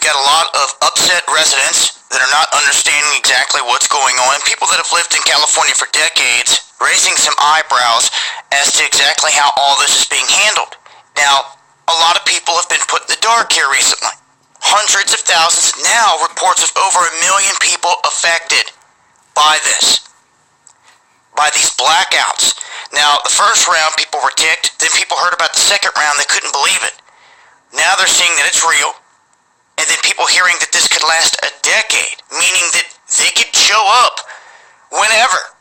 got a lot of upset residents that are not understanding exactly what's going on. People that have lived in California for decades raising some eyebrows as to exactly how all this is being handled. Now, a lot of people have been put in the dark here recently. Hundreds of thousands, now reports of over 1 million people affected by this, by these blackouts. Now, the first round, people were ticked. Then people heard about the second round. They couldn't believe it. Now they're seeing that it's real. And then people hearing that this could last a decade, meaning that they could show up whenever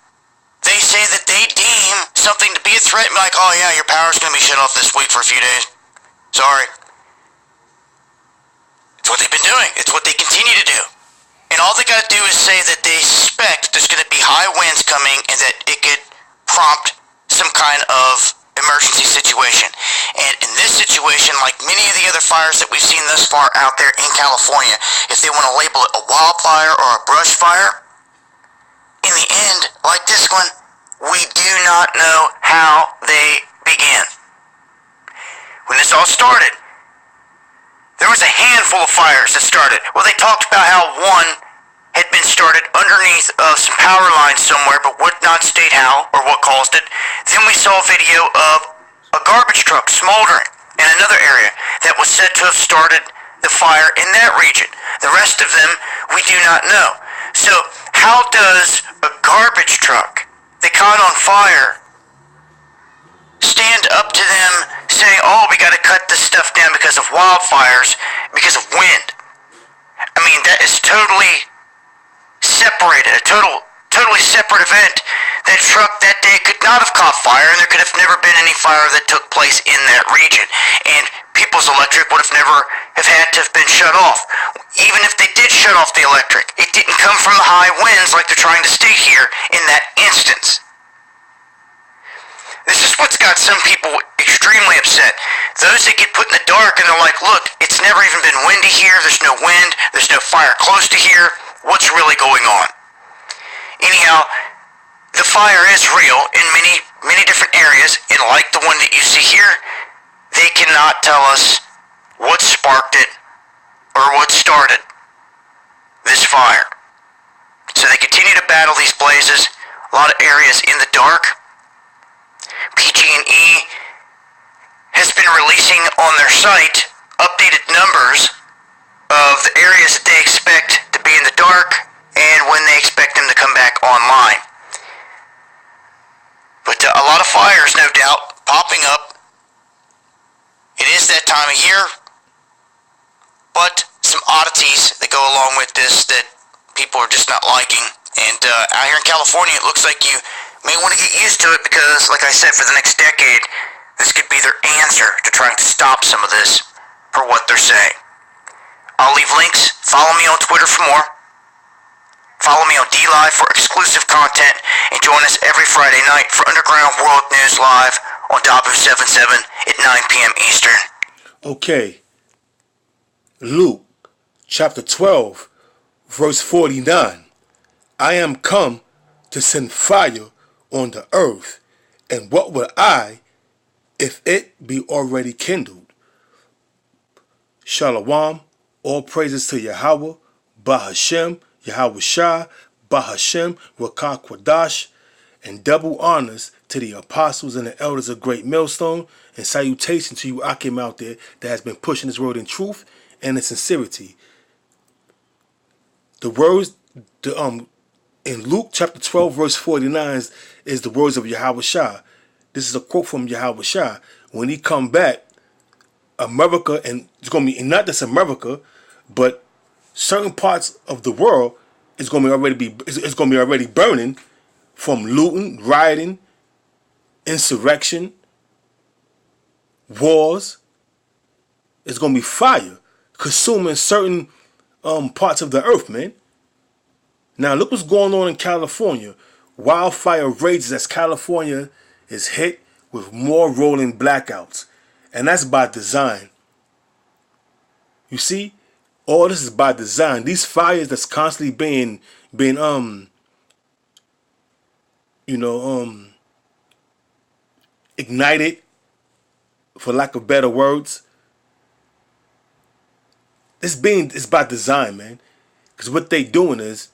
they say that they deem something to be a threat. Like, oh yeah, your power's going to be shut off this week for a few days. Sorry. It's what they've been doing. It's what they continue to do. And all they got to do is say that they suspect there's going to be high winds coming and that it could prompt some kind of emergency situation. And in this situation, like many of the other fires that we've seen thus far out there in California, if they want to label it a wildfire or a brush fire, in the end, like this one, we do not know how they began. When this all started, there was a handful of fires that started. Well, they talked about how one had been started underneath some power lines somewhere, but would not state how or what caused it. Then we saw a video of a garbage truck smoldering in another area that was said to have started the fire in that region. The rest of them, we do not know. So, how does a garbage truck that caught on fire stand up to them saying, oh, we got to cut this stuff down because of wildfires, because of wind? I mean, that is totally separated, a totally separate event. That truck that day could not have caught fire, and there could have never been any fire that took place in that region. And People's Electric would have never have had to have been shut off. Even if they did shut off the electric, it didn't come from the high winds like they're trying to state here in that instance. This is what's got some people extremely upset. Those that get put in the dark and they're like, look, it's never even been windy here, there's no wind, there's no fire close to here, what's really going on? Anyhow, the fire is real in many different areas, and like the one that you see here, they cannot tell us what sparked it or what started this fire. So they continue to battle these blazes, a lot of areas in the dark. PG&E has been releasing on their site updated numbers of the areas that they expect to be in the dark and when they expect them to come back online. But a lot of fires, no doubt, popping up. It is that time of year, but some oddities that go along with this that people are just not liking. And out here in California, it looks like you may want to get used to it because, like I said, for the next decade, this could be their answer to trying to stop some of this for what they're saying. I'll leave links. Follow me on Twitter for more. Follow me on DLive for exclusive content, and join us every Friday night for Underground World News Live on W77 at 9 p.m. Eastern. Okay. Luke, chapter 12, verse 49. I am come to send fire on the earth, and what would I if it be already kindled? Shalom, all praises to Yahweh, Bahashem, Yahweh Shah, Bahashem, Rakah Kwadash, and double honors to the apostles and the elders of Great Millstone, and salutation to you Akim out there that has been pushing this word in truth and in sincerity. The words, in Luke chapter 12, verse 49 is the words of Yahweh Shah. This is a quote from Yahweh Shah. When he come back, America, and it's going to be not just America, but certain parts of the world is going to be already burning from looting, rioting, insurrection, wars. It's going to be fire consuming certain parts of the earth, man. Now look what's going on in California. Wildfire rages as California is hit with more rolling blackouts. And that's by design. You see? All this is by design. These fires that's constantly being ignited, for lack of better words. it's by design, man. Because what they doing is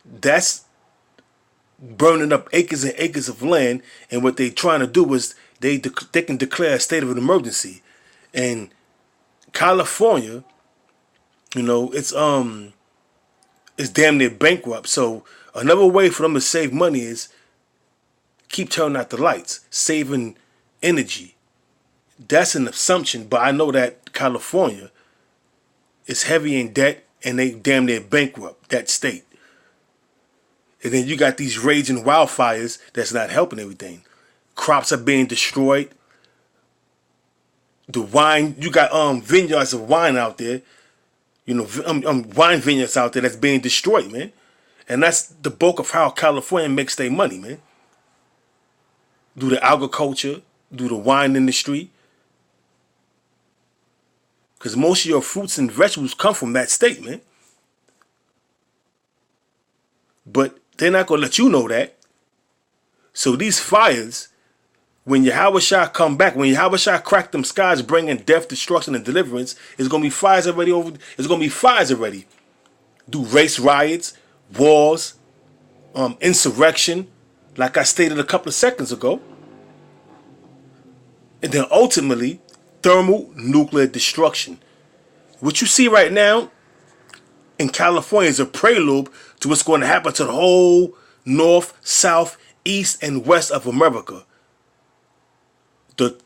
that's burning up acres and acres of land, and what they trying to do is they can declare a state of an emergency. And California, it's damn near bankrupt. So another way for them to save money is keep turning out the lights, saving energy. That's an assumption, but I know that California is heavy in debt and they damn near bankrupt, that state. And then you got these raging wildfires that's not helping everything. Crops are being destroyed. The wine, you got vineyards of wine out there, wine vineyards out there that's being destroyed, man. And that's the bulk of how California makes their money, man. Do the agriculture, do the wine industry. Because most of your fruits and vegetables come from that state, man. But they're not going to let you know that. So these fires, when Yahushua come back, when Yahushua crack them skies, bringing death, destruction, and deliverance, it's going to be fires already over. It's going to be fires already. Do race riots, wars, insurrection, like I stated a couple of seconds ago. And then ultimately, thermonuclear destruction. What you see right now in California is a prelude to what's going to happen to the whole north, south, east, and west of America. The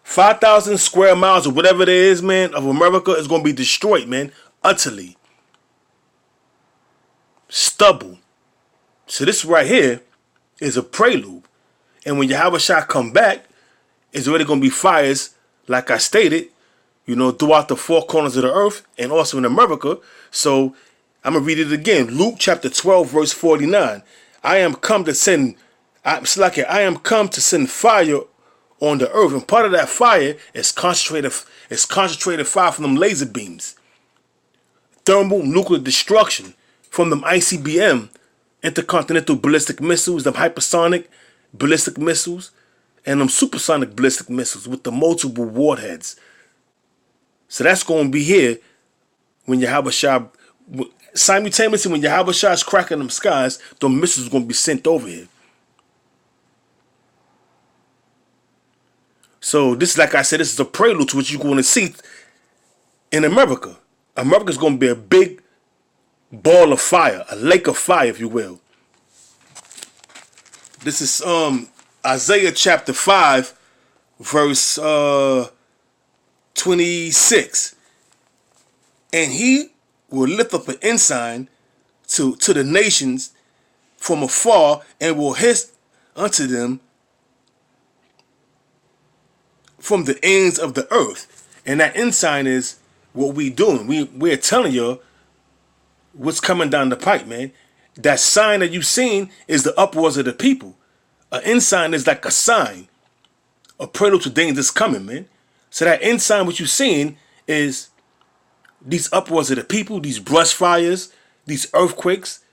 5,000 square miles or whatever it is, man, of America is going to be destroyed, man, utterly. Stubble. So this right here is a prelude. And when Yahushua come back, it's already going to be fires, like I stated, throughout the four corners of the earth and also in America. So I'm going to read it again. Luke chapter 12, verse 49. I am come to send fire on the earth. And part of that fire is concentrated fire from them laser beams. Thermonuclear destruction from them ICBM, intercontinental ballistic missiles, them hypersonic ballistic missiles, and them supersonic ballistic missiles with the multiple warheads. So that's going to be here when Yahushua, simultaneously when Yahushua is cracking them skies, the missiles are going to be sent over here. So this, like I said, this is a prelude to what you're going to see in America. America's going to be a big ball of fire, a lake of fire, if you will. This is Isaiah chapter 5, verse 26. And he will lift up an ensign to the nations from afar, and will hiss unto them from the ends of the earth. And that ensign is what we doing. We're telling you what's coming down the pipe, man. That sign that you've seen is the upwards of the people. An ensign is like a sign, a prelude to things that's coming, man. So that ensign, what you're seeing, is these upwards of the people, these brush fires, these earthquakes,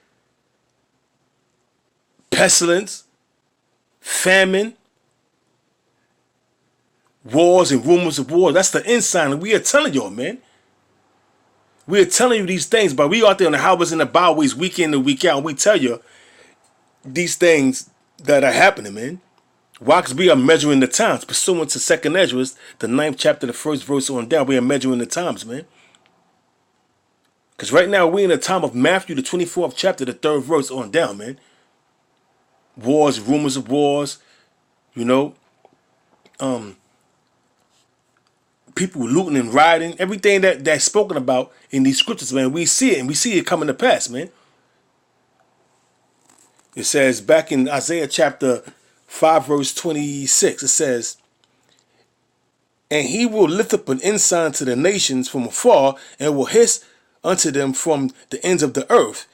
pestilence, famine, wars and rumors of war. That's the ensign. And we are telling y'all, man. We are telling you these things, but we out there on the highways and the byways week in and week out, and we tell you these things that are happening, man. Why? Because we are measuring the times. Pursuant to 2nd Ezra, the 9th chapter, the 1st verse on down, we are measuring the times, man. Because right now, we're in the time of Matthew, the 24th chapter, the 3rd verse on down, man. Wars, rumors of wars, people looting and rioting, everything that's spoken about in these scriptures, man, we see it, and we see it coming to pass, man. It says back in Isaiah chapter 5, verse 26, it says, and he will lift up an ensign to the nations from afar, and will hiss unto them from the ends of the earth.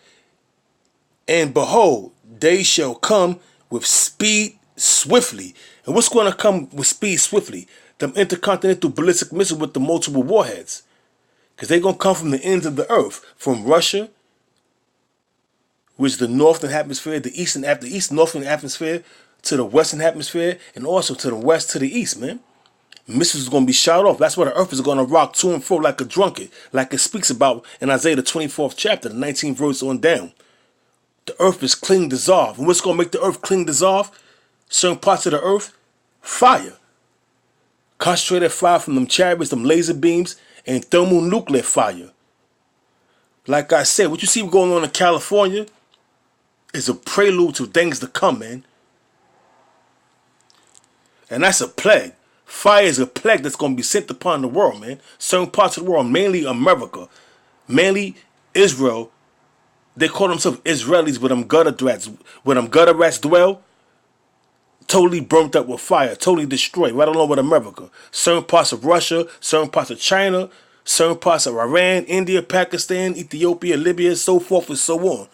And behold, they shall come with speed swiftly. And what's going to come with speed swiftly? Them intercontinental ballistic missiles with the multiple warheads. Because they're going to come from the ends of the earth. From Russia, which is the northern hemisphere, the northern atmosphere, to the western hemisphere, and also to the west, to the east, man. Missiles is going to be shot off. That's why the earth is going to rock to and fro like a drunkard, like it speaks about in Isaiah the 24th chapter, the 19th verse on down. The earth is clean dissolved. And what's going to make the earth clean dissolve? Certain parts of the earth, fire. Concentrated fire from them chariots, them laser beams, and thermonuclear fire. Like I said, what you see going on in California is a prelude to things to come, man. And that's a plague. Fire is a plague that's going to be sent upon the world, man. Certain parts of the world, mainly America, mainly Israel. They call themselves Israelis, where them gutter rats dwell. Totally burnt up with fire, totally destroyed, right along with America. Certain parts of Russia, certain parts of China, certain parts of Iran, India, Pakistan, Ethiopia, Libya, so forth and so on.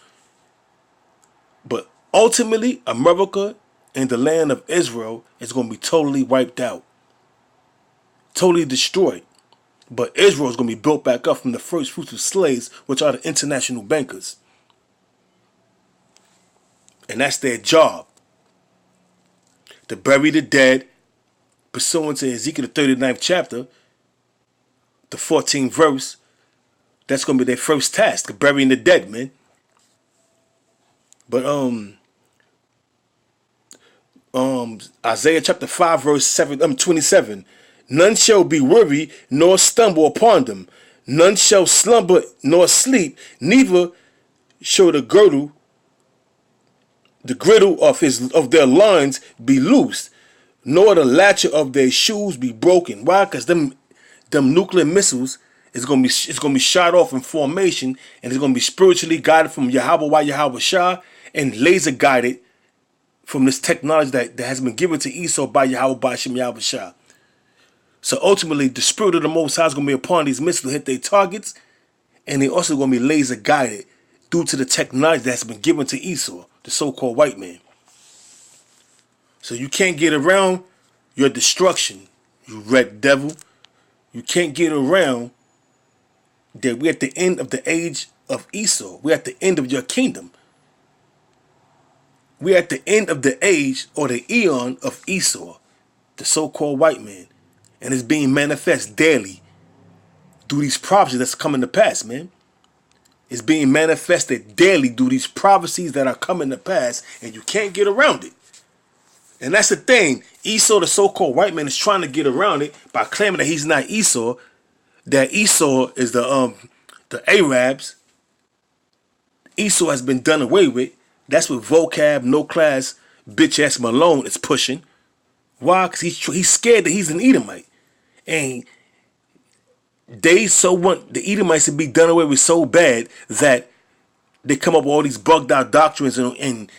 But ultimately, America and the land of Israel is going to be totally wiped out. Totally destroyed. But Israel is going to be built back up from the first fruits of slaves, which are the international bankers. And that's their job. To bury the dead, pursuant to Ezekiel the 39th chapter, the 14th verse. That's going to be their first task, burying the dead, man. But Isaiah chapter 5 verse 27. None shall be weary nor stumble upon them. None shall slumber nor sleep, neither shall the girdle of their loins be loosed, nor the latchet of their shoes be broken. Why? Because them nuclear missiles is gonna be shot off in formation, and it's gonna be spiritually guided from Yahweh Shah and laser guided from this technology that has been given to Esau by Yahweh Shah. So ultimately, the spirit of the Most High is going to be upon these missiles to hit their targets, and they're also going to be laser guided due to the technology that's been given to Esau, the so-called white man. So you can't get around your destruction, you red devil. You can't get around that we're at the end of the age of Esau. We're at the end of your kingdom. We're at the end of the age or the eon of Esau, the so-called white man. And it's being manifest daily through these prophecies that's coming to pass, man. It's being manifested daily through these prophecies that are coming to pass, and you can't get around it. And that's the thing. Esau, the so-called white man, is trying to get around it by claiming that he's not Esau, that Esau is the Arabs. Esau has been done away with. That's what vocab, no class, bitch ass Malone is pushing. Why? Because he's scared that he's an Edomite. And they so want the Edomites to be done away with so bad that they come up with all these bugged out doctrines and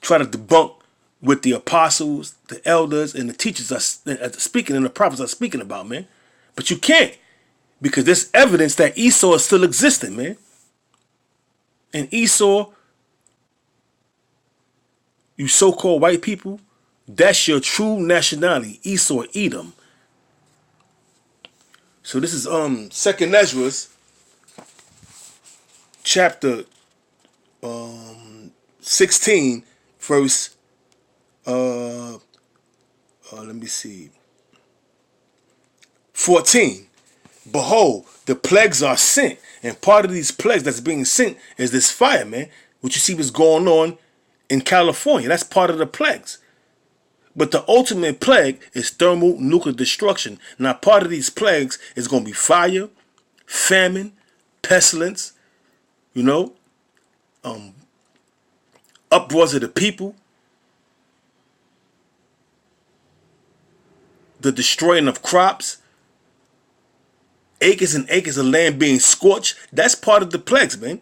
try to debunk what the apostles, the elders, and the teachers are speaking and the prophets are speaking about, man. But you can't, because there's evidence that Esau is still existing, man. And Esau, you so-called white people, that's your true nationality, Esau, Edom. So this is 2nd Ezra, chapter 16, verse let me see, 14. Behold, the plagues are sent, and part of these plagues that's being sent is this fire, man. What you see what's going on in California, that's part of the plagues. But the ultimate plague is thermonuclear destruction. Now, part of these plagues is going to be fire, famine, pestilence, uproars of the people, the destroying of crops, acres and acres of land being scorched. That's part of the plagues, man.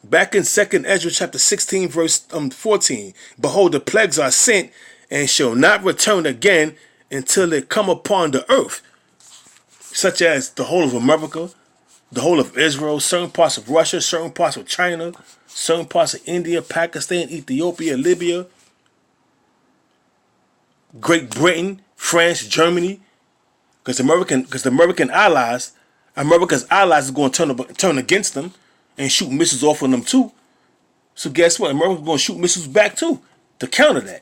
Back in 2nd Ezra chapter 16, verse 14. Behold, the plagues are sent, and shall not return again until they come upon the earth, such as the whole of America, the whole of Israel, certain parts of Russia, certain parts of China, certain parts of India, Pakistan, Ethiopia, Libya, Great Britain, France, Germany, because the American allies, America's allies is going to turn against them and shoot missiles off on them too. So guess what? America's going to shoot missiles back too to counter that.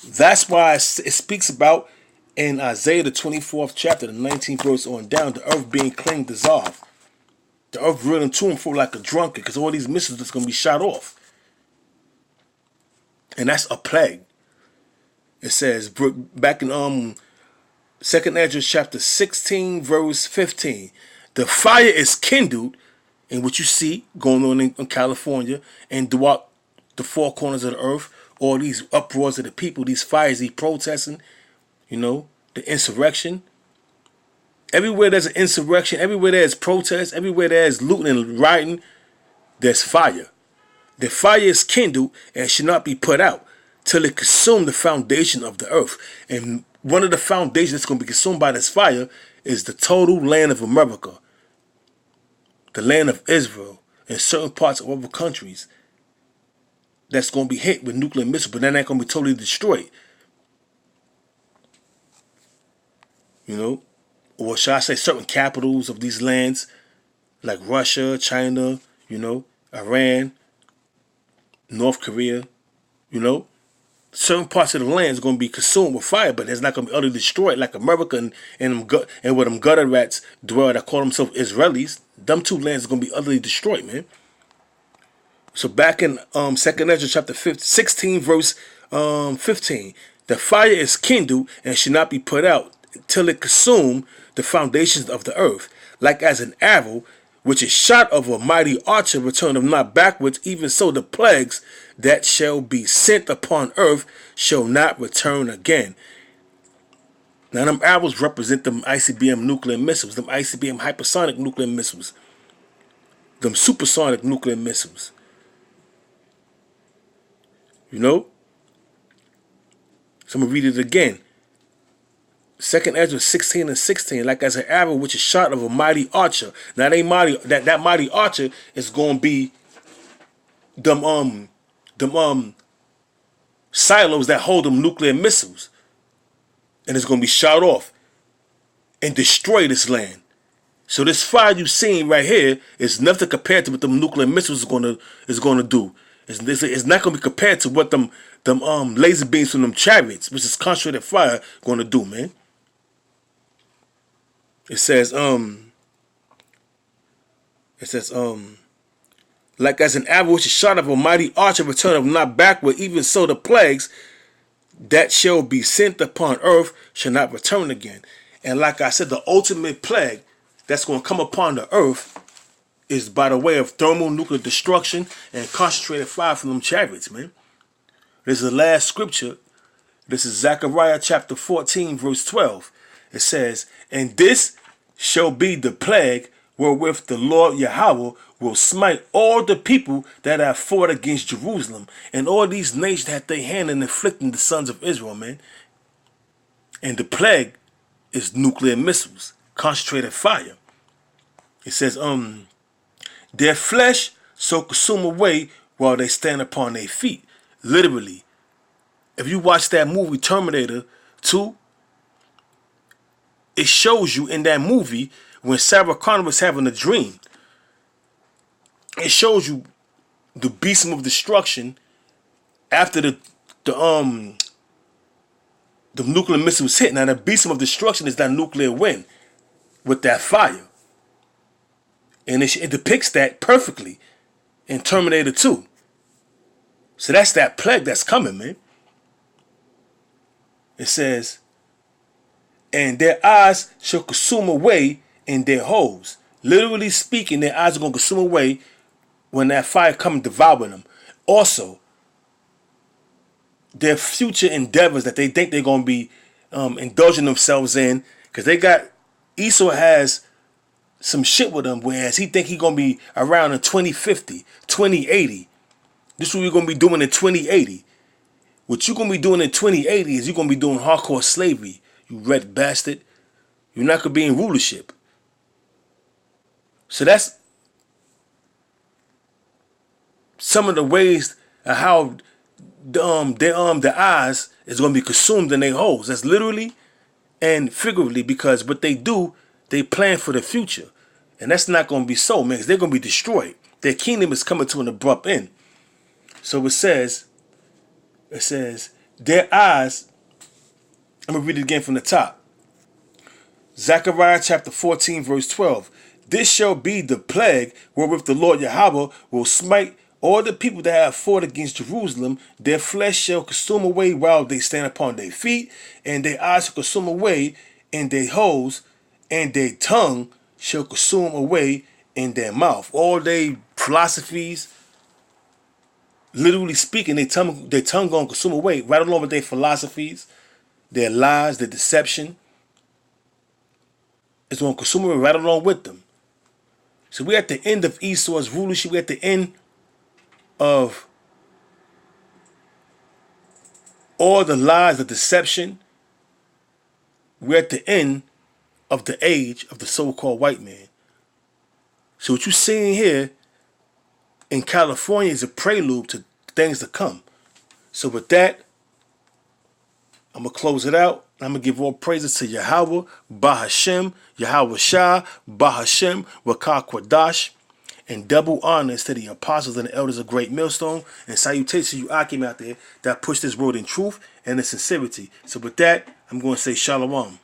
That's why it speaks about in Isaiah the 24th chapter, the 19th verse on down, the earth being clean dissolved. The earth reeling to and fro like a drunkard because all these missiles that's going to be shot off. And that's a plague. It says back in 2nd Ezra chapter 16 verse 15, the fire is kindled in what you see going on in California and throughout the four corners of the earth, all these uproars of the people, these fires, these protesting, the insurrection. Everywhere there's an insurrection, everywhere there's protest, everywhere there's looting and rioting, there's fire. The fire is kindled and should not be put out till it consume the foundation of the earth. And one of the foundations that's going to be consumed by this fire is the total land of America, the land of Israel, and certain parts of other countries that's going to be hit with nuclear missiles, but they're not going to be totally destroyed. Or should I say certain capitals of these lands, like Russia, China, Iran, North Korea, certain parts of the land is going to be consumed with fire, but it's not going to be utterly destroyed like America and where them gutter rats dwell that call themselves Israelis. Them two lands are going to be utterly destroyed, man. So back in 2nd Ezra chapter 16 verse 15, the fire is kindled and should not be put out till it consume the foundations of the earth, like as an arrow which is shot of a mighty archer returneth not backwards, even so the plagues that shall be sent upon earth shall not return again. Now them arrows represent them ICBM nuclear missiles, them ICBM hypersonic nuclear missiles, them supersonic nuclear missiles. So I'm going to read it again. 2nd Ezra 16 and 16, like as an arrow which is shot of a mighty archer. Now that mighty archer is going to be them silos that hold them nuclear missiles, and it's going to be shot off and destroy this land. So this fire you seeing right here is nothing compared to what them nuclear missiles is going to do. It's not going to be compared to what them laser beams from them chariots, which is concentrated fire, going to do, man. It says, like as an arrow which is shot of a mighty archer returneth not backward, even so the plagues that shall be sent upon earth shall not return again. And like I said, the ultimate plague that's going to come upon the earth is by the way of thermonuclear destruction and concentrated fire from them chariots, man. This is the last scripture. This is Zechariah chapter 14, verse 12. It says, and this shall be the plague wherewith the Lord Yahweh will smite all the people that have fought against Jerusalem, and all these nations that they hand in afflicting the sons of Israel, man. And the plague is nuclear missiles, concentrated fire. It says, their flesh shall consume away while they stand upon their feet. Literally. If you watch that movie Terminator 2, it shows you in that movie when Sarah Connor was having a dream. It shows you the beast of destruction after the nuclear missile was hit. Now the beast of destruction is that nuclear wind with that fire. And it depicts that perfectly in Terminator 2. So that's that plague that's coming, man. It says, and their eyes shall consume away in their holes. Literally speaking, their eyes are going to consume away when that fire comes and devour them. Also, their future endeavors that they think they're going to be indulging themselves in, because Esau has some shit with him, whereas he think he going to be around in 2050, 2080. This is what we're going to be doing in 2080. What you're going to be doing in 2080 is you're going to be doing hardcore slavery, you red bastard. You're not going to be in rulership. So that's some of the ways of how the eyes is going to be consumed in their holes. That's literally and figuratively, because what they do, they plan for the future. And that's not going to be so, man, because they're going to be destroyed. Their kingdom is coming to an abrupt end. So it says, their eyes I'm going to read it again from the top. Zechariah chapter 14 verse 12. This shall be the plague wherewith the Lord Yahweh will smite all the people that have fought against Jerusalem. Their flesh shall consume away while they stand upon their feet, and their eyes shall consume away in their holes, and their tongue shall consume away in their mouth. All their philosophies, literally speaking, their tongue gonna consume away right along with their philosophies, their lies, their deception. It's gonna consume away right along with them. So we're at the end of Esau's rulership. We're at the end of all the lies, the deception. We're at the end of the age of the so-called white man. So what you're seeing here in California is a prelude to things to come. So with that, I'm going to close it out. I'm going to give all praises to Yahweh, Bahashem, Yahweh Shah, Bahashem, Rakah Kwadash, and double honors to the apostles and the elders of Great Millstone, and salutations to you Akim out there that push this word in truth and in sincerity. So with that, I'm going to say Shalom.